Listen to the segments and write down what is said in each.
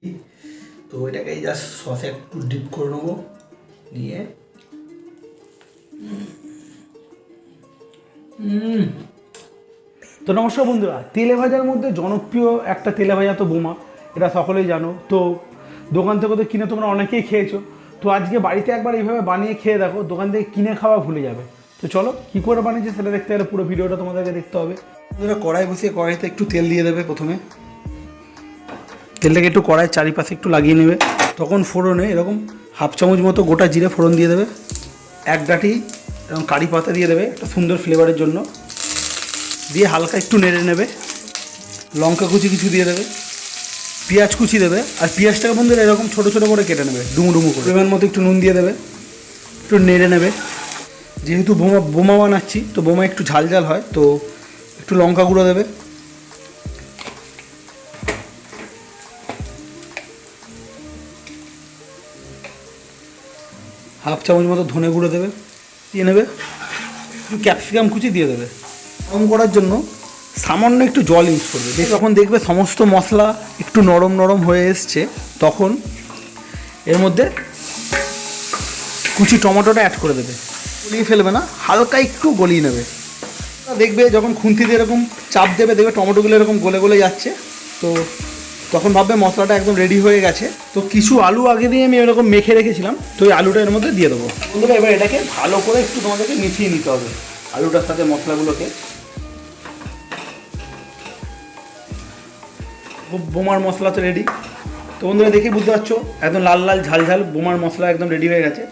তো এটাকে জাস্ট সসে একটু ডিপ করে নেবো, নিয়ে তো নমস্কার বন্ধুরা, তেলে ভাজার মধ্যে জনপ্রিয় একটা তেলে ভাজা তো বোমা, এটা সকলেই জানো। তো দোকান থেকে তো কিনে তোমরা অনেকেই খেয়েছো। তো আজকে বাড়িতে একবার এইভাবে বানিয়ে খেয়ে দেখো, দোকান থেকে কিনে খাওয়া ভুলে যাবে। তো চলো কী করে বানিয়েছে সেটা দেখতে গেলে পুরো ভিডিওটা তোমাদেরকে দেখতে হবে। বন্ধুরা কড়াই বসিয়ে কড়াইতে একটু তেল দিয়ে দেবে। প্রথমে তেলটাকে একটু কড়াইয়ের চারিপাশে একটু লাগিয়ে নেবে। তখন ফোড়নে এরকম হাফ চামচ মতো গোটা জিরে ফোড়ন দিয়ে দেবে, এক ডাঁটি এরকম কারি পাতা দিয়ে দেবে একটা সুন্দর ফ্লেভারের জন্য, দিয়ে হালকা একটু নেড়ে নেবে। লঙ্কা কুচি কিছু দিয়ে দেবে, পেঁয়াজ কুচি দেবে, আর পেঁয়াজটাকে বন্ধুরা এরকম ছোটো ছোটো করে কেটে নেবে, ডুমো ডুমো করে। পরিমাণ মতো একটু নুন দিয়ে দেবে, একটু নেড়ে নেবে। যেহেতু বোমা বানাচ্ছি তো বোমা একটু ঝাল ঝাল হয়, তো একটু লঙ্কা গুঁড়ো দেবে, হাফ চামচ মতো ধনে গুঁড়ো দেবে, দিয়ে নেবে। একটু ক্যাপসিকাম কুচি দিয়ে দেবে। গরম করার জন্য সামান্য একটু জল ইউজ করবে। যখন দেখবে সমস্ত মশলা একটু নরম নরম হয়ে এসছে, তখন এর মধ্যে কুচি টমেটোটা অ্যাড করে দেবে। গলিয়ে ফেলবে না, হালকা একটু গলিয়ে নেবে। দেখবে যখন খুন্তি দিয়ে এরকম চাপ দেবে, দেখবে টমেটোগুলো এরকম গলে গলে যাচ্ছে, তো তখন ভাববে মশলাটা একদম রেডি হয়ে গেছে। তো কিছু আলু আগে দিয়ে আমি এরকম মেখে রেখেছিলাম, তো ওই আলুটা এর মধ্যে দিয়ে দেবো। বন্ধুরা এবার এটাকে ভালো করে একটু তোমাদেরকে মিশিয়ে নিতে হবে আলুটার সাথে মশলাগুলোকে। বোমার মশলা তো রেডি। তো বন্ধুরা দেখে বুঝতে পারছো একদম লাল লাল ঝাল ঝাল বোমার মশলা একদম রেডি হয়ে গেছে।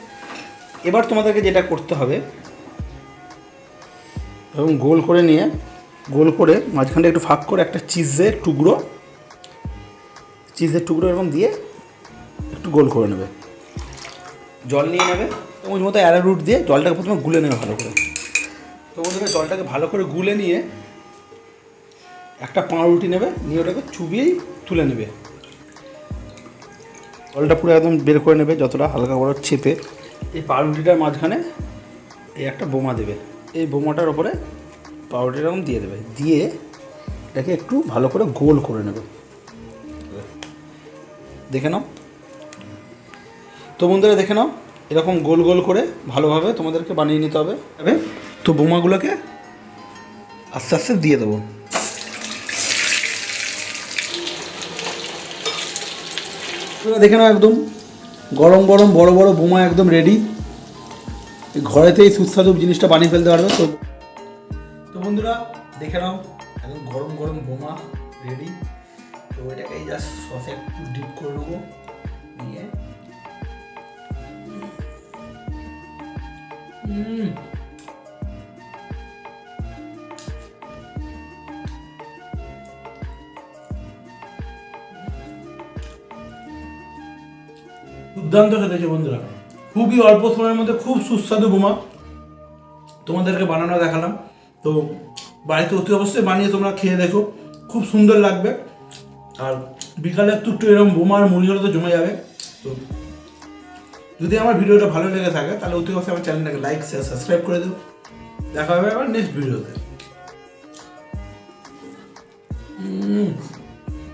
এবার তোমাদেরকে যেটা করতে হবে, এবং গোল করে নিয়ে গোল করে মাঝখানটা একটু ফাঁক করে একটা চিজের টুকরো এরকম দিয়ে একটু গোল করে নেবে। জল নিয়ে নেবে, চামচ মতো অ্যারারুট দিয়ে জলটাকে প্রথমে গুলে নেবে ভালো করে। তো বন্ধুরা জলটাকে ভালো করে গুলে নিয়ে একটা পাউরুটি নেবে, নিয়ে ওটাকে চুবিয়েই তুলে নেবে। জলটা পুরো একদম বের করে নেবে যতটা হালকা করে চেপে। এই পাউরুটিটার মাঝখানে এই একটা বোমা দেবে, এই বোমাটার ওপরে পাউরুটি এরকম দিয়ে দেবে, দিয়ে এটাকে একটু ভালো করে গোল করে নেবে। দেখে নাও তো বন্ধুরা, দেখে নাও এরকম গোল গোল করে ভালোভাবে তোমাদেরকে বানিয়ে নিতে হবে। তো বোমাগুলোকে আস্তে আস্তে দিয়ে দেবো। দেখে নাও একদম গরম গরম বড় বড় বোমা একদম রেডি। ঘরেতেই সুস্বাদু জিনিসটা বানিয়ে ফেলতে পারবে। তো বন্ধুরা দেখে নাও একদম গরম গরম বোমা রেডি। তো এটাকে জাস্ট সসে একটু ডিপ করে নেবো, নিয়ে দুর্দান্ত খেতেছে বন্ধুরা। খুবই অল্প সময়ের মধ্যে খুব সুস্বাদু বোমা তোমাদেরকে বানানো দেখালাম। তো বাড়িতে অতি অবশ্যই বানিয়ে তোমরা খেয়ে দেখো, খুব সুন্দর লাগবে। আর বিকালে একটু এরকম বোমার মুড়ি হলে তো জমে যাবে। তো যদি আমার ভিডিওটা ভালো লেগে থাকে তাহলে অতি অবশ্যই আমার চ্যানেলটাকে লাইক শেয়ার সাবস্ক্রাইব করে দেবো। দেখা হবে আবার নেক্সট ভিডিওতে।